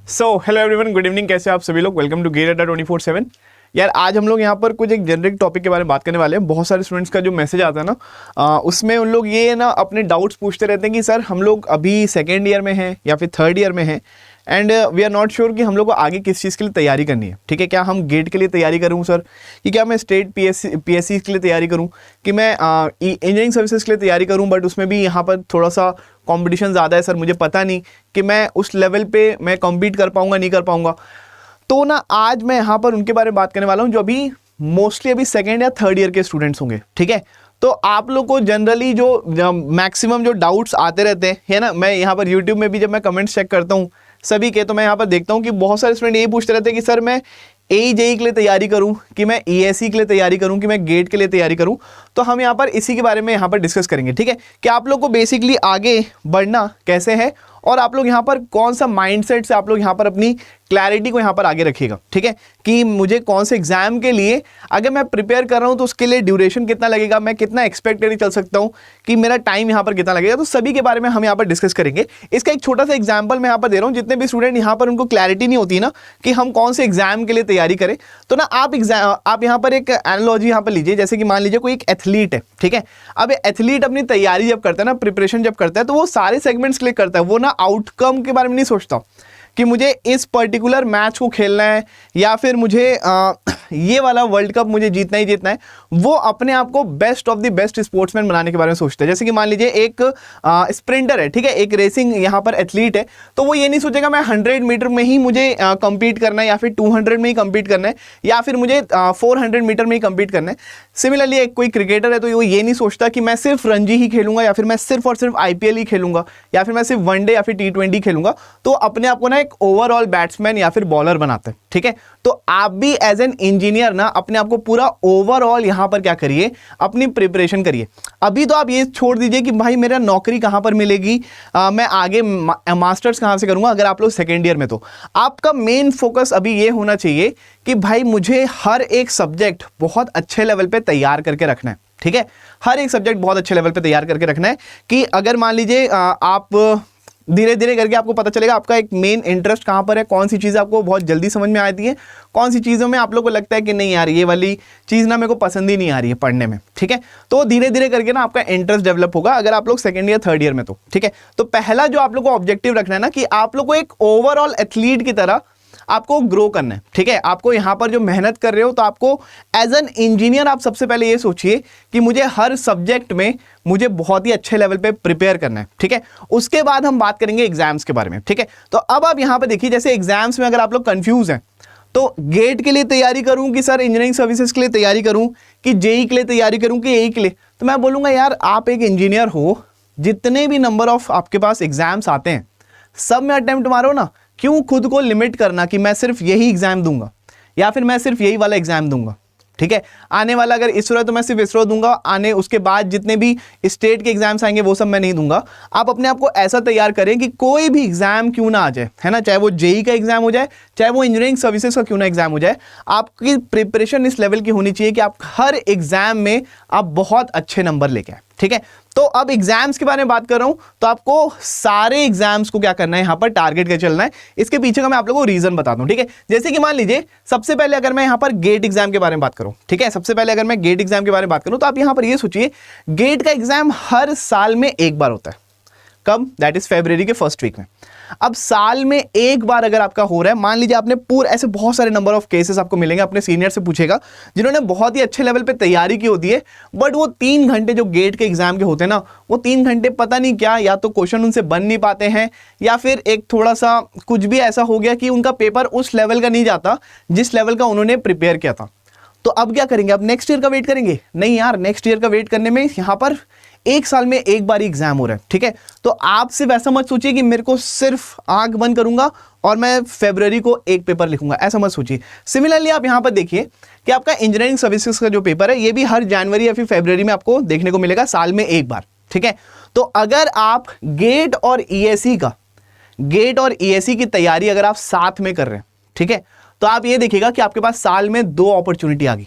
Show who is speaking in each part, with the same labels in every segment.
Speaker 1: So hello everyone, good evening. कैसे आप सभी लोग? वेलकम टू गेट अड्डा 24/7। यार आज हम लोग यहाँ पर कुछ एक जेनरिक टॉपिक के बारे में बात करने वाले हैं। बहुत सारे स्टूडेंट्स का जो मैसेज आता है ना, उसमें उन लोग ये ना अपने डाउट्स पूछते रहते हैं कि सर हम लोग अभी सेकेंड ईयर में हैं या फिर थर्ड ईयर में हैं and we are not sure कि हम लोग को आगे किस चीज़ के लिए तैयारी करनी है। ठीक है, क्या हम गेट के लिए तैयारी करूँ सर, कि क्या मैं स्टेट पीएससी के लिए तैयारी करूँ, कि मैं इंजीनियरिंग सर्विसेज के लिए तैयारी करूँ, बट उसमें भी यहाँ पर थोड़ा सा कंपटीशन ज़्यादा है सर, मुझे पता नहीं कि मैं उस लेवल पे मैं कम्पीट कर पाऊँगा नहीं कर पाऊँगा। तो ना आज मैं यहाँ पर उनके बारे में बात करने वाला हूँ जो अभी मोस्टली अभी सेकेंड या थर्ड ईयर के स्टूडेंट्स होंगे। ठीक है, तो आप लोग को जनरली जो मैक्सिमम जो डाउट्स आते रहते हैं है ना, मैं यहाँ पर यूट्यूब में भी जब मैं कमेंट्स चेक करता हूँ सभी के, तो मैं यहाँ पर देखता हूँ कि बहुत सारे स्टूडेंट यही पूछते रहते हैं कि सर मैं AJE के लिए तैयारी करूँ, कि मैं ESE के लिए तैयारी करूँ, कि मैं गेट के लिए तैयारी करूँ। तो हम यहाँ पर इसी के बारे में यहाँ पर डिस्कस करेंगे। ठीक है, कि आप लोग को बेसिकली आगे बढ़ना कैसे है और आप लोग यहाँ पर कौन सा माइंडसेट से आप लोग यहाँ पर अपनी क्लैरिटी को यहाँ पर आगे रखिएगा। ठीक है, कि मुझे कौन से एग्जाम के लिए अगर मैं प्रिपेयर कर रहा हूँ तो उसके लिए ड्यूरेशन कितना लगेगा, मैं कितना एक्सपेक्ट करके चल सकता हूँ, कि मेरा टाइम यहाँ पर कितना लगेगा। तो सभी के बारे में हम यहाँ पर डिस्कस करेंगे। इसका एक छोटा सा एग्जाम्पल मैं यहाँ पर दे रहा हूँ। जितने भी स्टूडेंट यहाँ पर उनको क्लैरिटी नहीं होती ना कि हम कौन से एग्जाम के लिए तैयारी करें, तो ना आप यहाँ पर एक एनालॉजी यहाँ पर लीजिए। जैसे कि मान लीजिए कोई एक एथलीट है। ठीक है, अब एथलीट अपनी तैयारी जब करता है ना, प्रिपरेशन जब करता है, तो वो सारे सेगमेंट्स क्लिक करता है। वो ना आउटकम के बारे में नहीं सोचता कि मुझे इस पर्टिकुलर मैच को खेलना है या फिर मुझे ये वाला वर्ल्ड कप मुझे जीतना ही जीतना है। वो अपने आप को best of the best sportsman बनाने के बारे में सोचते हैं। जैसे कि मान लीजिए एक स्प्रिंटर है, ठीक है, एक रेसिंग यहाँ पर एथलीट है, तो वो ये नहीं सोचेगा मैं 100 मीटर में ही मुझे कंपीट करना है या फिर 200 में ही कंपीट करना है या फिर मुझे 400 मीटर में ही कंपीट करना है। सिमिलरली एक कोई क्रिकेटर है तो वो ये नहीं सोचता कि मैं सिर्फ रणजी ही खेलूंगा या फिर मैं सिर्फ और सिर्फ IPL ही खेलूंगा या फिर मैं सिर्फ वनडे या फिर T20 खेलूंगा। तो अपने आप को ना एक ओवरऑल बैट्समैन या फिर बॉलर बनाते हैं। ठीक है, तो आप भी एज एन इंजीनियर ना अपने आप को पूरा ओवरऑल यहां पर क्या करिए, अपनी प्रिपरेशन करिए। अभी तो आप ये छोड़ दीजिए कि भाई मेरा नौकरी कहां पर मिलेगी, मैं आगे मास्टर्स कहां से करूंगा। अगर आप लोग सेकेंड ईयर में, तो आपका मेन फोकस अभी ये होना चाहिए कि भाई मुझे हर एक सब्जेक्ट बहुत अच्छे लेवल पे तैयार करके रखना है। ठीक है, हर एक सब्जेक्ट बहुत अच्छे लेवल पे तैयार करके रखना है कि अगर मान लीजिए आप धीरे धीरे करके आपको पता चलेगा आपका एक मेन इंटरेस्ट कहाँ पर है, कौन सी चीज़ आपको बहुत जल्दी समझ में आती है, कौन सी चीज़ों में आप लोग को लगता है कि नहीं यार ये वाली चीज़ ना मेरे को पसंद ही नहीं आ रही है पढ़ने में। ठीक है, तो धीरे धीरे करके ना आपका इंटरेस्ट डेवलप होगा अगर आप लोग सेकेंड ईयर थर्ड ईयर में। तो ठीक है, तो पहला जो आप लोग को ऑब्जेक्टिव रखना है ना कि आप लोग को एक ओवरऑल एथलीट की तरह आपको ग्रो करना है। ठीक है, आपको यहां पर जो मेहनत कर रहे हो तो आपको एज एन इंजीनियर आप सबसे पहले ये सोचिए कि मुझे हर सब्जेक्ट में मुझे बहुत ही अच्छे लेवल पे प्रिपेयर करना है। ठीक है, उसके बाद हम बात करेंगे एग्जाम्स के बारे में। ठीक है, तो अब आप यहां पर देखिए, जैसे एग्जाम्स में अगर आप लोग कंफ्यूज हैं तो गेट के लिए तैयारी करूं कि सर इंजीनियरिंग सर्विसेज के लिए तैयारी करूं, कि जेई के लिए तैयारी करूं, कि AE के लिए, तो मैं बोलूंगा यार आप एक इंजीनियर हो, जितने भी नंबर ऑफ आपके पास एग्जाम्स आते हैं सब में अटेम्प्ट मारो ना। क्यों खुद को लिमिट करना कि मैं सिर्फ यही एग्जाम दूंगा या फिर मैं सिर्फ यही वाला एग्जाम दूंगा। ठीक है, आने वाला अगर इसरो है तो मैं सिर्फ इसरो दूंगा, आने उसके बाद जितने भी स्टेट के एग्जाम्स आएंगे वो सब मैं नहीं दूंगा। आप अपने आप को ऐसा तैयार करें कि कोई भी एग्जाम क्यों ना आ जाए, है ना, चाहे वो जेई का एग्जाम हो जाए, चाहे वो इंजीनियरिंग सर्विसेज का क्यों ना एग्जाम हो जाए, आपकी प्रिपरेशन इस लेवल की होनी चाहिए कि आप हर एग्जाम में आप बहुत अच्छे नंबर लेके आए। ठीक है, तो अब एग्जाम्स के बारे में बात कर रहा हूं तो आपको सारे एग्जाम्स को क्या करना है, यहां पर टारगेट करके चलना है। इसके पीछे का मैं आप लोगों को रीजन बताता हूं। ठीक है, जैसे कि मान लीजिए सबसे पहले अगर मैं यहां पर गेट एग्जाम के बारे में बात करूं, ठीक है, सबसे पहले अगर मैं गेट एग्जाम के बारे में बात करूं तो आप यहां पर ये सोचिए गेट का एग्जाम हर साल में एक बार होता है। कब? दैट इज फरवरी के फर्स्ट वीक में। अब साल में एक बार अगर आपका हो रहा है, मान लीजिए आपने पूरे ऐसे बहुत सारे नंबर ऑफ केसेस आपको मिलेंगे, अपने सीनियर से पूछेगा जिन्होंने बहुत ही अच्छे लेवल पे तैयारी की होती है, बट वो 3 घंटे जो गेट के एग्जाम के होते हैं ना, वो 3 घंटे पता नहीं क्या, या तो क्वेश्चन उनसे बन नहीं पाते हैं या फिर एक थोड़ा सा कुछ भी ऐसा हो गया कि उनका पेपर उस लेवल का नहीं जाता जिस लेवल का उन्होंने प्रिपेयर किया था। तो अब क्या करेंगे? अब नेक्स्ट ईयर का वेट करेंगे? नहीं यार, नेक्स्ट ईयर का वेट करने में यहाँ पर एक साल में एक बार ही एग्जाम हो रहा है। ठीक है, तो आप सिर्फ ऐसा मत सोचिए कि मेरे को सिर्फ आंख बंद करूंगा और मैं फरवरी को एक पेपर लिखूंगा, ऐसा मत सोचिए। सिमिलरली आप यहां पर देखिए कि आपका इंजीनियरिंग सर्विसेज का जो पेपर है ये भी हर जनवरी या फिर फरवरी में आपको देखने को मिलेगा, साल में एक बार। ठीक है, तो अगर आप गेट और ESE की तैयारी अगर आप साथ में कर रहे हैं, ठीक है, तो आप ये देखिएगा कि आपके पास साल में 2 अपॉर्चुनिटी आ गई।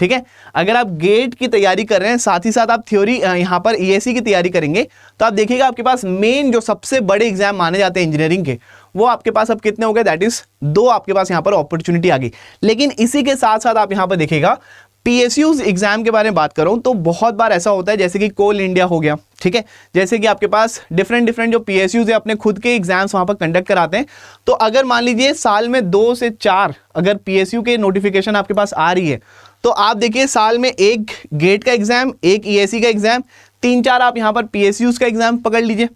Speaker 1: ठीक है। अगर आप गेट की तैयारी कर रहे हैं, साथ ही साथ आप थ्योरी यहाँ पर ईएसी की तैयारी करेंगे, तो आप देखिएगा आपके पास मेन जो सबसे बड़े एग्जाम माने जाते हैं इंजीनियरिंग के, वो आपके पास अब कितने हो गए, दैट इज 2 आपके पास यहाँ पर अपॉर्चुनिटी आ गई। लेकिन इसी के साथ साथ आप यहाँ पर देखिएगा पीएसयूज एग्जाम के बारे में बात करूं तो बहुत बार ऐसा होता है, जैसे कि कोल इंडिया हो गया, ठीक है, जैसे कि आपके पास डिफरेंट जो पीएसयूज है अपने खुद के एग्जाम्स वहां पर कंडक्ट कराते हैं। तो अगर मान लीजिए साल में 2 से 4 अगर पीएसयू के नोटिफिकेशन आपके पास आ रही है, तो आप देखिए साल में 1 गेट का एग्जाम, 1 ईएसी का एग्जाम, 3-4 आप यहाँ पर पीएसयूज का एग्जाम पकड़ लीजिए।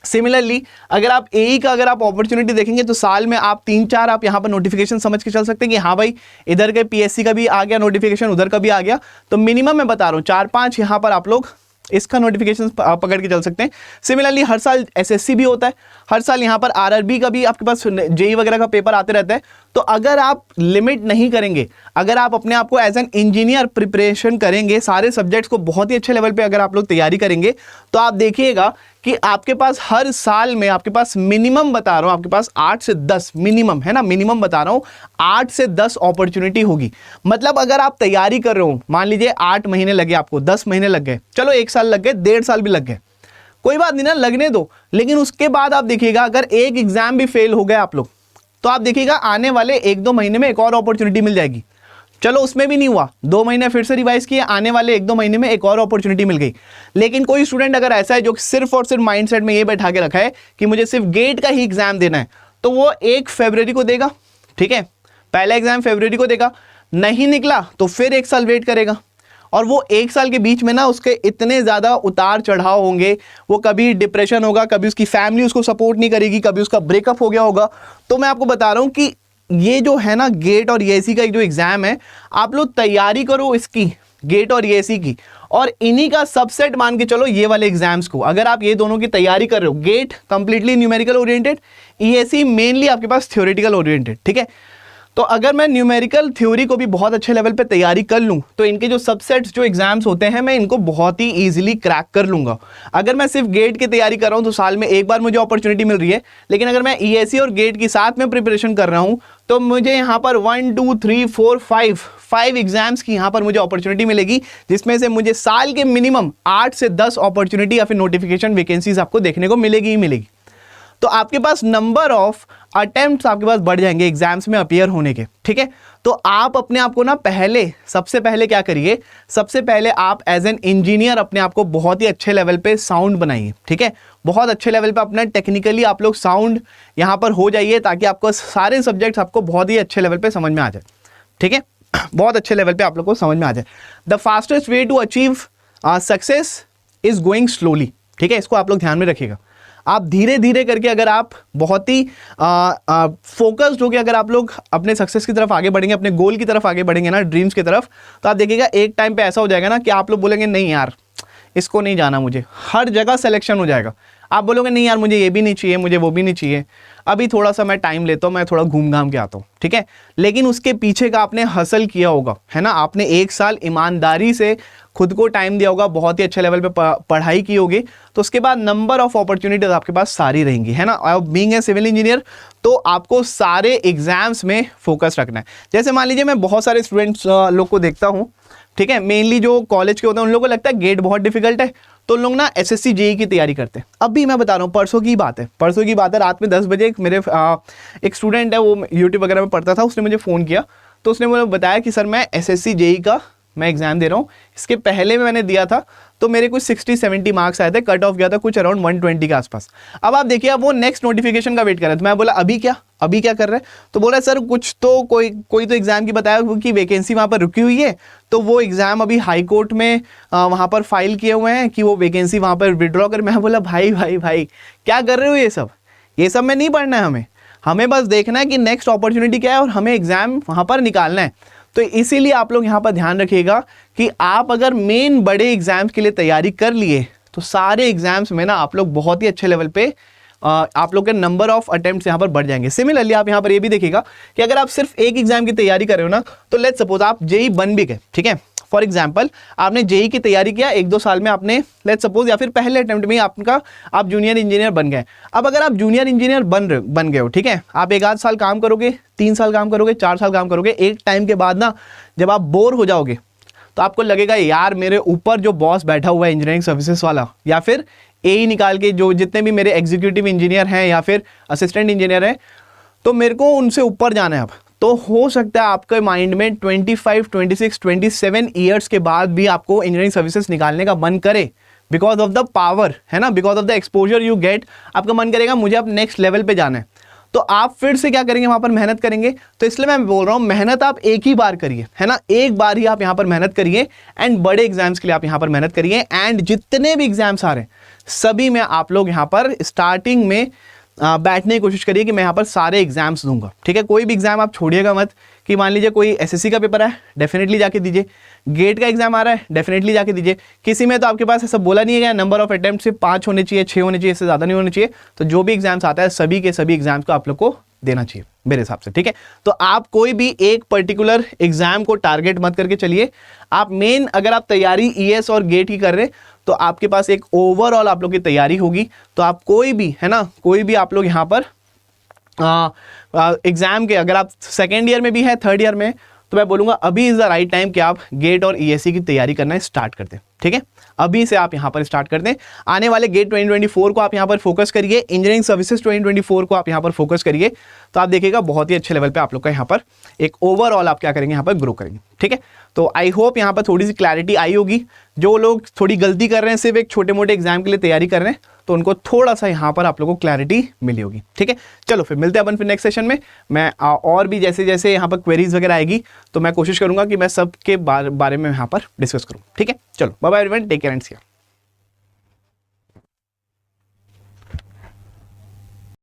Speaker 1: सिमिलरली अगर आप एई का अगर आप अपॉर्चुनिटी देखेंगे तो साल में आप 3-4 आप यहाँ पर नोटिफिकेशन समझ के चल सकते हैं कि हाँ भाई इधर के पीएससी का भी आ गया नोटिफिकेशन, उधर का भी आ गया, तो मिनिमम मैं बता रहा हूँ 4-5 यहाँ पर आप लोग इसका नोटिफिकेशन पकड़ के चल सकते हैं। सिमिलरली हर साल एसएससी भी होता है, हर साल यहाँ पर आरआरबी का भी आपके पास जेई वगैरह का पेपर आते रहता है। तो अगर आप लिमिट नहीं करेंगे, अगर आप अपने आप को एज एन इंजीनियर प्रिपरेशन करेंगे, सारे सब्जेक्ट्स को बहुत ही अच्छे लेवल पे अगर आप लोग तैयारी करेंगे, तो आप देखिएगा कि आपके पास हर साल में आपके पास मिनिमम बता रहा हूं, आपके पास 8 से 10 मिनिमम है ना, मिनिमम बता रहा हूं 8 से 10 अपॉर्चुनिटी होगी। मतलब अगर आप तैयारी कर रहे हो, मान लीजिए 8 महीने लगे आपको, 10 महीने लग गए, चलो 1 साल लग गए, 1.5 साल भी लग गए, कोई बात नहीं ना, लगने दो। लेकिन उसके बाद आप देखिएगा अगर एक एग्जाम भी फेल हो गए आप लोग, तो आप देखिएगा आने वाले 1-2 महीने में एक और अपॉर्चुनिटी मिल जाएगी। चलो उसमें भी नहीं हुआ, 2 महीने फिर से रिवाइज किए, आने वाले 1-2 महीने में एक और अपॉर्चुनिटी मिल गई। लेकिन कोई स्टूडेंट अगर ऐसा है जो सिर्फ और सिर्फ माइंडसेट में ये बैठा के रखा है कि मुझे सिर्फ गेट का ही एग्जाम देना है, तो वो 1 फरवरी को देगा, ठीक है, पहला एग्जाम फरवरी को देगा, नहीं निकला तो फिर 1 साल वेट करेगा। और वो 1 साल के बीच में ना उसके इतने ज़्यादा उतार चढ़ाव होंगे, वो कभी डिप्रेशन होगा, कभी उसकी फैमिली उसको सपोर्ट नहीं करेगी, कभी उसका ब्रेकअप हो गया होगा। तो मैं आपको बता रहा हूँ कि ये जो है ना गेट और ईएसी का जो एग्जाम है, आप लोग तैयारी करो इसकी, गेट और ईएसी की, और इन्हीं का सबसेट मान के चलो ये वाले एग्जाम्स को। अगर आप ये दोनों की तैयारी कर रहे हो, GATE completely numerical oriented, ESE mainly आपके पास थ्योरेटिकल ओरिएंटेड, ठीक है, तो अगर मैं न्यूमेरिकल थ्योरी को भी बहुत अच्छे लेवल पे तैयारी कर लूँ, तो इनके जो सबसेट्स जो एग्जाम्स होते हैं मैं इनको बहुत ही इजीली क्रैक कर लूँगा। अगर मैं सिर्फ गेट की तैयारी कर रहा हूँ तो साल में एक बार मुझे अपॉर्चुनिटी मिल रही है, लेकिन अगर मैं ईएसी और गेट की साथ में प्रिपरेशन कर रहा हूँ तो मुझे यहाँ पर 1 2 3 4 5 एग्जाम्स की यहाँ पर मुझे अपॉर्चुनिटी मिलेगी, जिसमें से मुझे साल के मिनिमम 8 से 10 अपॉर्चुनिटी या फिर नोटिफिकेशन वैकेंसीज आपको देखने को मिलेगी ही मिलेगी। तो आपके पास नंबर ऑफ अटेम्प्ट्स आपके पास बढ़ जाएंगे एग्जाम्स में अपीयर होने के, ठीक है। तो आप अपने आप को ना सबसे पहले क्या करिए, सबसे पहले आप एज एन इंजीनियर अपने आप को बहुत ही अच्छे लेवल पे साउंड बनाइए, ठीक है, बहुत अच्छे लेवल पे अपना टेक्निकली आप लोग साउंड यहाँ पर हो जाइए, ताकि आपको सारे सब्जेक्ट्स आपको बहुत ही अच्छे लेवल पे समझ में आ जाए, ठीक है, बहुत अच्छे लेवल पे आप लोग को समझ में आ जाए। The fastest way to achieve success is going slowly, ठीक है, इसको आप लोग ध्यान में रखिएगा। आप धीरे धीरे करके अगर आप बहुत ही फोकस्ड होकर अगर आप लोग अपने सक्सेस की तरफ आगे बढ़ेंगे, अपने गोल की तरफ आगे बढ़ेंगे ना, ड्रीम्स की तरफ, तो आप देखिएगा एक टाइम पे ऐसा हो जाएगा ना कि आप लोग बोलेंगे नहीं यार इसको नहीं जाना, मुझे हर जगह सिलेक्शन हो जाएगा। आप बोलोगे नहीं यार मुझे ये भी नहीं चाहिए, मुझे वो भी नहीं चाहिए, अभी थोड़ा सा मैं टाइम लेता हूँ, मैं थोड़ा घूम घाम के आता हूँ, ठीक है। लेकिन उसके पीछे का आपने हसल किया होगा, है ना, आपने 1 साल ईमानदारी से खुद को टाइम दिया होगा, बहुत ही अच्छे लेवल पे पढ़ाई की होगी, तो उसके बाद नंबर ऑफ अपॉर्चुनिटीज आपके पास सारी रहेंगी, है ना। और बीइंग ए सिविल इंजीनियर तो आपको सारे एग्जाम्स में फोकस रखना है। जैसे मान लीजिए मैं बहुत सारे स्टूडेंट्स लोग को देखता हूँ, ठीक है, मेनली जो कॉलेज के होते हैं उन लोगों को लगता है गेट बहुत डिफिकल्ट है, तो लोग ना एसएससी जेई की तैयारी करते हैं। अब भी मैं बता रहा हूँ, परसों की बात है, रात में 10 बजे एक स्टूडेंट है, वो यूट्यूब वगैरह में पढ़ता था, उसने मुझे फ़ोन किया, तो उसने मुझे बताया कि सर मैं एसएससी जेई का मैं एग्जाम दे रहा हूँ, इसके पहले में मैंने दिया था तो मेरे कुछ 60-70 मार्क्स आए थे, कट ऑफ गया था कुछ अराउंड 120 के आसपास। अब आप देखिए, अब वो नेक्स्ट नोटिफिकेशन का वेट कर रहे थे। मैं बोला अभी क्या कर रहे हैं, तो बोला सर कुछ तो कोई तो एग्जाम की बताया कि वैकेंसी वहाँ पर रुकी हुई है, तो वो एग्जाम अभी हाई कोर्ट में वहाँ पर फाइल किए हुए हैं कि वो वैकेंसी वहाँ पर विड्रॉ कर। मैं बोला भाई क्या कर रहे हो, ये सब में नहीं पढ़ना है, हमें बस देखना है कि नेक्स्ट अपॉर्चुनिटी क्या है और हमें एग्जाम वहाँ पर निकालना है। तो इसीलिए आप लोग यहाँ पर ध्यान रखिएगा कि आप अगर मेन बड़े एग्जाम्स के लिए तैयारी कर लिए तो सारे एग्जाम्स में ना आप लोग बहुत ही अच्छे लेवल पे आप लोग के नंबर ऑफ अटेम्प्ट्स यहाँ पर बढ़ जाएंगे। सिमिलरली आप यहाँ पर ये भी देखिएगा कि अगर आप सिर्फ एक एग्जाम की तैयारी कर रहे हो ना, तो लेट्स सपोज आप जेई बन भी गए, ठीक है, फॉर एग्जाम्पल आपने जेई की तैयारी किया 1-2 साल में आपने लेट्स सपोज, या फिर पहले अटेम्प्ट में आप जूनियर इंजीनियर बन गए। अब अगर आप जूनियर इंजीनियर बन गए हो, ठीक है, आप 1-8 साल काम करोगे, 3 साल काम करोगे, 4 साल काम करोगे, एक टाइम के बाद ना जब आप बोर हो जाओगे तो आपको लगेगा यार मेरे ऊपर जो बॉस बैठा हुआ है इंजीनियरिंग सर्विसेज वाला, या फिर एई निकाल के जो जितने भी मेरे एग्जीक्यूटिव इंजीनियर हैं या फिर असिस्टेंट इंजीनियर हैं, तो मेरे को उनसे ऊपर जाना है अब। तो हो सकता है आपके माइंड में 25, 26, 27 ईयर्स के बाद भी आपको इंजीनियरिंग सर्विसेज निकालने का मन करे, बिकॉज ऑफ द पावर, है ना, because of the exposure you get, आपका मन करेगा मुझे अब नेक्स्ट लेवल पे जाना है। तो आप फिर से क्या करेंगे, वहां पर मेहनत करेंगे। तो इसलिए मैं बोल रहा हूं मेहनत आप एक ही बार करिए, है ना, एक बार ही आप यहां पर मेहनत करिए, एंड बड़े एग्जाम्स के लिए आप यहां पर मेहनत करिए। एंड जितने भी एग्जाम्स आ रहे हैं सभी में आप लोग यहां पर स्टार्टिंग में बैठने की कोशिश करिए कि मैं यहाँ पर सारे एग्जाम्स दूंगा, ठीक है। कोई भी एग्जाम आप छोड़िएगा मत, कि मान लीजिए कोई एसएससी का पेपर है, डेफिनेटली जाके दीजिए, गेट का एग्जाम आ रहा है, डेफिनेटली जाके दीजिए। किसी में तो आपके पास ऐसा बोला नहीं है, नंबर ऑफ अटेम्प्ट सिर्फ 5 होने चाहिए, 6 होने चाहिए, इससे ज़्यादा नहीं होने चाहिए। तो जो भी एग्जाम्स आता है सभी के सभी एग्जाम्स को आप लोग को देना चाहिए मेरे हिसाब से, ठीक है। तो आप कोई भी एक पर्टिकुलर एग्जाम को टारगेट मत करके चलिए। आप मेन अगर आप तैयारी ईएस और गेट की कर रहे हैं तो आपके पास एक ओवरऑल आप लोग की तैयारी होगी। तो आप कोई भी, है ना, कोई भी आप लोग यहाँ पर एग्जाम के, अगर आप सेकेंड ईयर में भी है, थर्ड ईयर में, तो मैं बोलूँगा अभी इज़ द राइट टाइम कि आप गेट और ईएससी की तैयारी करना स्टार्ट कर दें, ठीक है। अभी से आप यहाँ पर स्टार्ट कर दें। आने वाले गेट 2024 को आप यहाँ पर फोकस करिए, इंजीनियरिंग सर्विसेज 2024 को आप यहाँ पर फोकस करिए, तो आप देखिएगा बहुत ही अच्छे लेवल पे आप लोग का यहाँ पर एक ओवरऑल आप क्या करेंगे, यहाँ पर ग्रो करेंगे, ठीक है। तो आई होप यहाँ पर थोड़ी सी क्लैरिटी आई होगी। जो लोग थोड़ी गलती कर रहे हैं, सिर्फ एक छोटे मोटे एग्जाम के लिए तैयारी कर रहे हैं, तो उनको थोड़ा सा यहाँ पर आप लोगों को क्लैरिटी मिली होगी, ठीक है। चलो फिर मिलते हैं अपन फिर नेक्स्ट सेशन में। मैं और भी जैसे जैसे यहाँ पर क्वेरीज वगैरह आएगी तो मैं कोशिश करूँगा कि मैं सबके बारे में यहाँ पर डिस्कस करूँ, ठीक है। चलो bye bye everyone, take care and see you.